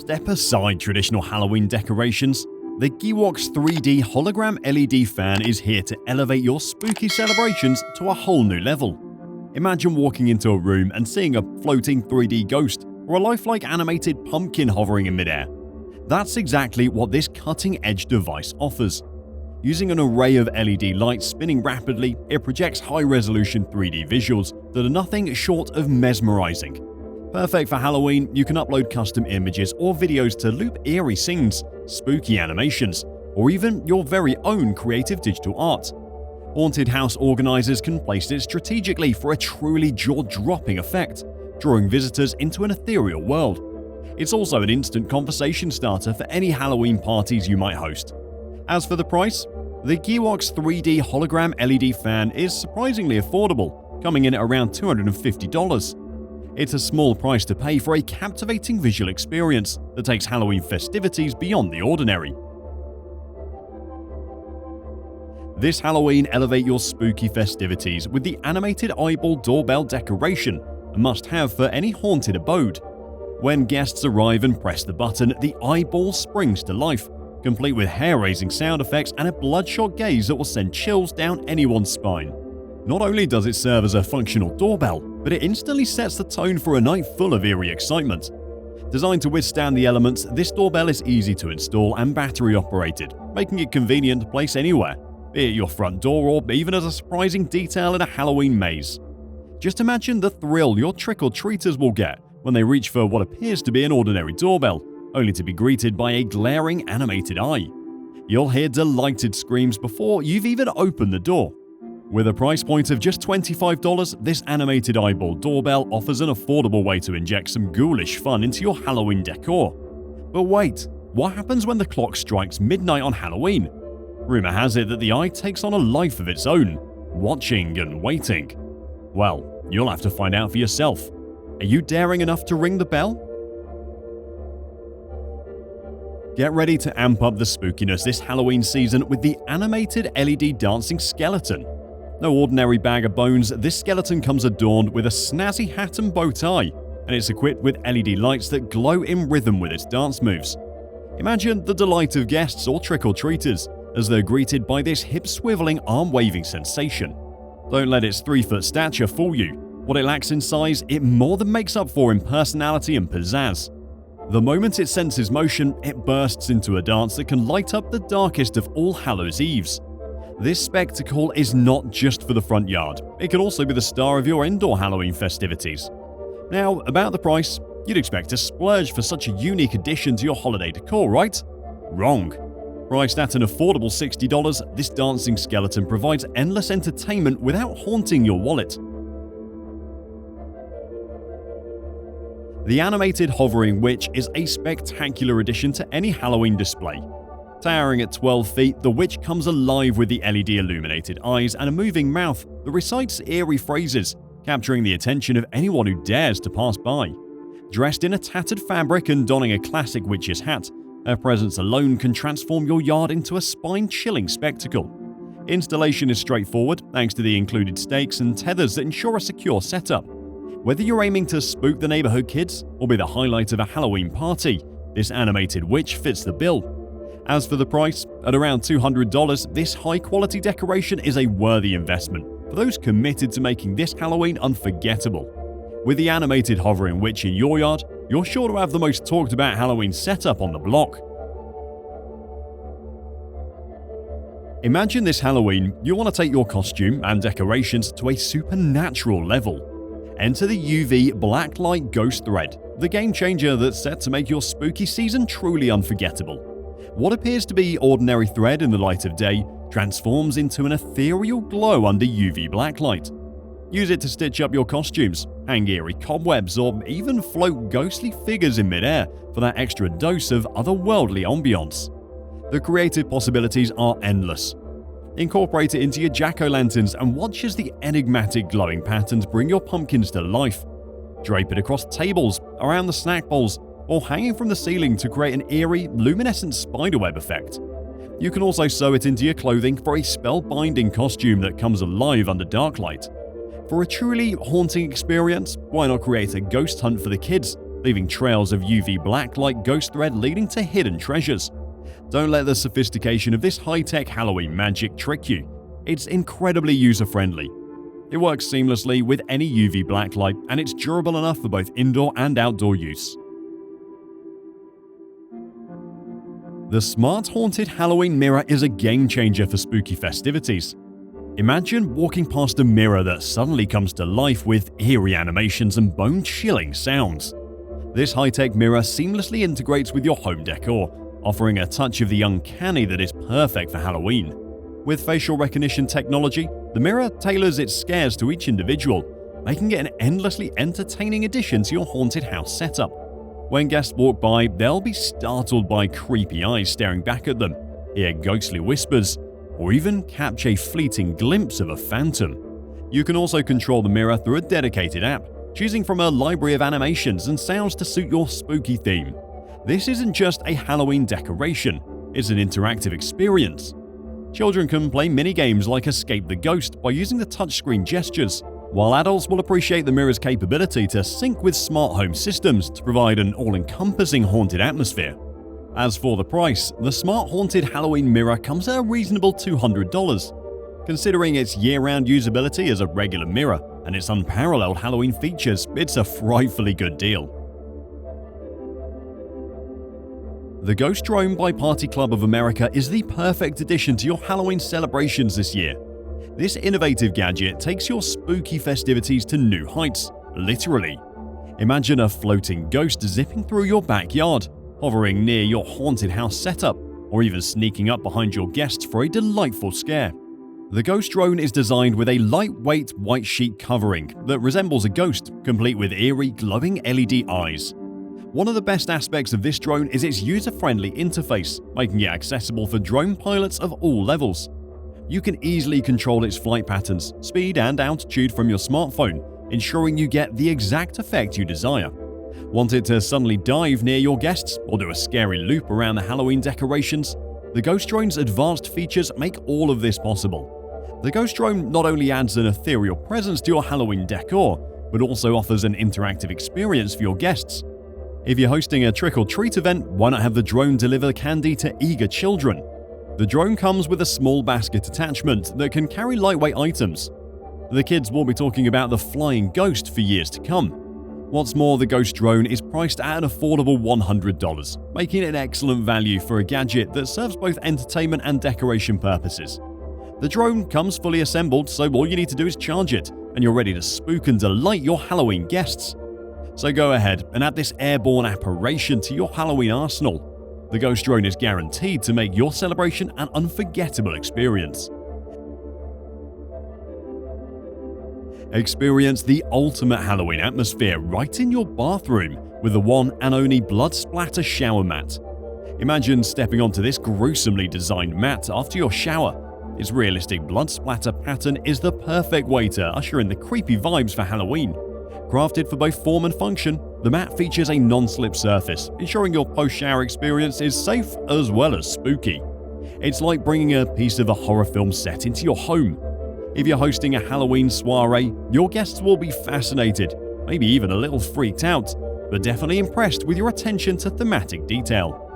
Step aside traditional Halloween decorations. The Gearbox 3D hologram LED fan is here to elevate your spooky celebrations to a whole new level. Imagine walking into a room and seeing a floating 3D ghost or a lifelike animated pumpkin hovering in midair. That's exactly what this cutting-edge device offers. Using an array of LED lights spinning rapidly, it projects high-resolution 3D visuals that are nothing short of mesmerizing. Perfect for Halloween, you can upload custom images or videos to loop eerie scenes, spooky animations, or even your very own creative digital art. Haunted house organizers can place it strategically for a truly jaw-dropping effect, drawing visitors into an ethereal world. It's also an instant conversation starter for any Halloween parties you might host. As for the price, the Gearbox 3D hologram LED fan is surprisingly affordable, coming in at around $250. It's a small price to pay for a captivating visual experience that takes Halloween festivities beyond the ordinary. This Halloween, elevate your spooky festivities with the animated eyeball doorbell decoration, a must-have for any haunted abode. When guests arrive and press the button, the eyeball springs to life, complete with hair-raising sound effects and a bloodshot gaze that will send chills down anyone's spine. Not only does it serve as a functional doorbell, but it instantly sets the tone for a night full of eerie excitement. Designed to withstand the elements, this doorbell is easy to install and battery-operated, making it convenient to place anywhere, be it your front door or even as a surprising detail in a Halloween maze. Just imagine the thrill your trick-or-treaters will get when they reach for what appears to be an ordinary doorbell, only to be greeted by a glaring animated eye. You'll hear delighted screams before you've even opened the door. With a price point of just $25, this animated eyeball doorbell offers an affordable way to inject some ghoulish fun into your Halloween decor. But wait, what happens when the clock strikes midnight on Halloween? Rumor has it that the eye takes on a life of its own, watching and waiting. Well, you'll have to find out for yourself. Are you daring enough to ring the bell? Get ready to amp up the spookiness this Halloween season with the animated LED dancing skeleton. No ordinary bag of bones, this skeleton comes adorned with a snazzy hat and bow tie, and it's equipped with LED lights that glow in rhythm with its dance moves. Imagine the delight of guests or trick-or-treaters as they're greeted by this hip-swiveling, arm-waving sensation. Don't let its 3-foot stature fool you. What it lacks in size, it more than makes up for in personality and pizzazz. The moment it senses motion, it bursts into a dance that can light up the darkest of All Hallows Eves. This spectacle is not just for the front yard, it can also be the star of your indoor Halloween festivities. Now, about the price, you'd expect to splurge for such a unique addition to your holiday decor, right? Wrong. Priced at an affordable $60, this dancing skeleton provides endless entertainment without haunting your wallet. The animated hovering witch is a spectacular addition to any Halloween display. Towering at 12 feet, the witch comes alive with the LED illuminated eyes and a moving mouth that recites eerie phrases, capturing the attention of anyone who dares to pass by. Dressed in a tattered fabric and donning a classic witch's hat, her presence alone can transform your yard into a spine-chilling spectacle. Installation is straightforward thanks to the included stakes and tethers that ensure a secure setup. Whether you're aiming to spook the neighborhood kids or be the highlight of a Halloween party, this animated witch fits the bill. As for the price, at around $200, this high-quality decoration is a worthy investment for those committed to making this Halloween unforgettable. With the animated hovering witch in your yard, you're sure to have the most talked about Halloween setup on the block. Imagine this Halloween, you want to take your costume and decorations to a supernatural level. Enter the UV Blacklight Ghost Thread, the game changer that's set to make your spooky season truly unforgettable. What appears to be ordinary thread in the light of day transforms into an ethereal glow under UV blacklight. Use it to stitch up your costumes, hang eerie cobwebs, or even float ghostly figures in midair for that extra dose of otherworldly ambiance. The creative possibilities are endless. Incorporate it into your jack-o'-lanterns and watch as the enigmatic glowing patterns bring your pumpkins to life. Drape it across tables, around the snack bowls, or hanging from the ceiling to create an eerie, luminescent spiderweb effect. You can also sew it into your clothing for a spellbinding costume that comes alive under dark light. For a truly haunting experience, why not create a ghost hunt for the kids leaving trails of UV blacklight ghost thread leading to hidden treasures. Don't let the sophistication of this high-tech Halloween magic trick you. It's incredibly user-friendly. It works seamlessly with any UV blacklight, and it's durable enough for both indoor and outdoor use. The Smart Haunted Halloween Mirror is a game-changer for spooky festivities. Imagine walking past a mirror that suddenly comes to life with eerie animations and bone-chilling sounds. This high-tech mirror seamlessly integrates with your home decor, offering a touch of the uncanny that is perfect for Halloween. With facial recognition technology, the mirror tailors its scares to each individual, making it an endlessly entertaining addition to your haunted house setup. When guests walk by, they'll be startled by creepy eyes staring back at them, hear ghostly whispers, or even catch a fleeting glimpse of a phantom. You can also control the mirror through a dedicated app, choosing from a library of animations and sounds to suit your spooky theme. This isn't just a Halloween decoration, it's an interactive experience. Children can play mini-games like Escape the Ghost by using the touchscreen gestures, while adults will appreciate the mirror's capability to sync with smart home systems to provide an all-encompassing haunted atmosphere. As for the price, the Smart Haunted Halloween Mirror comes at a reasonable $200. Considering its year-round usability as a regular mirror and its unparalleled Halloween features, it's a frightfully good deal. The Ghost Drone by Party Club of America is the perfect addition to your Halloween celebrations this year. This innovative gadget takes your spooky festivities to new heights, literally. Imagine a floating ghost zipping through your backyard, hovering near your haunted house setup, or even sneaking up behind your guests for a delightful scare. The Ghost Drone is designed with a lightweight white sheet covering that resembles a ghost, complete with eerie, glowing LED eyes. One of the best aspects of this drone is its user-friendly interface, making it accessible for drone pilots of all levels. You can easily control its flight patterns, speed, and altitude from your smartphone, ensuring you get the exact effect you desire. Want it to suddenly dive near your guests or do a scary loop around the Halloween decorations? The Ghost Drone's advanced features make all of this possible. The Ghost Drone not only adds an ethereal presence to your Halloween decor, but also offers an interactive experience for your guests. If you're hosting a trick-or-treat event, why not have the drone deliver candy to eager children? The drone comes with a small basket attachment that can carry lightweight items. The kids will be talking about the flying ghost for years to come. What's more, the Ghost Drone is priced at an affordable $100, making it an excellent value for a gadget that serves both entertainment and decoration purposes. The drone comes fully assembled, so all you need to do is charge it, and you're ready to spook and delight your Halloween guests. So go ahead and add this airborne apparition to your Halloween arsenal. The Ghost Drone is guaranteed to make your celebration an unforgettable experience. Experience the ultimate Halloween atmosphere right in your bathroom with the one and only Blood Splatter shower mat. Imagine stepping onto this gruesomely designed mat after your shower. Its realistic blood splatter pattern is the perfect way to usher in the creepy vibes for Halloween. Crafted for both form and function, the mat features a non-slip surface, ensuring your post-shower experience is safe as well as spooky. It's like bringing a piece of a horror film set into your home. If you're hosting a Halloween soiree, your guests will be fascinated, maybe even a little freaked out, but definitely impressed with your attention to thematic detail.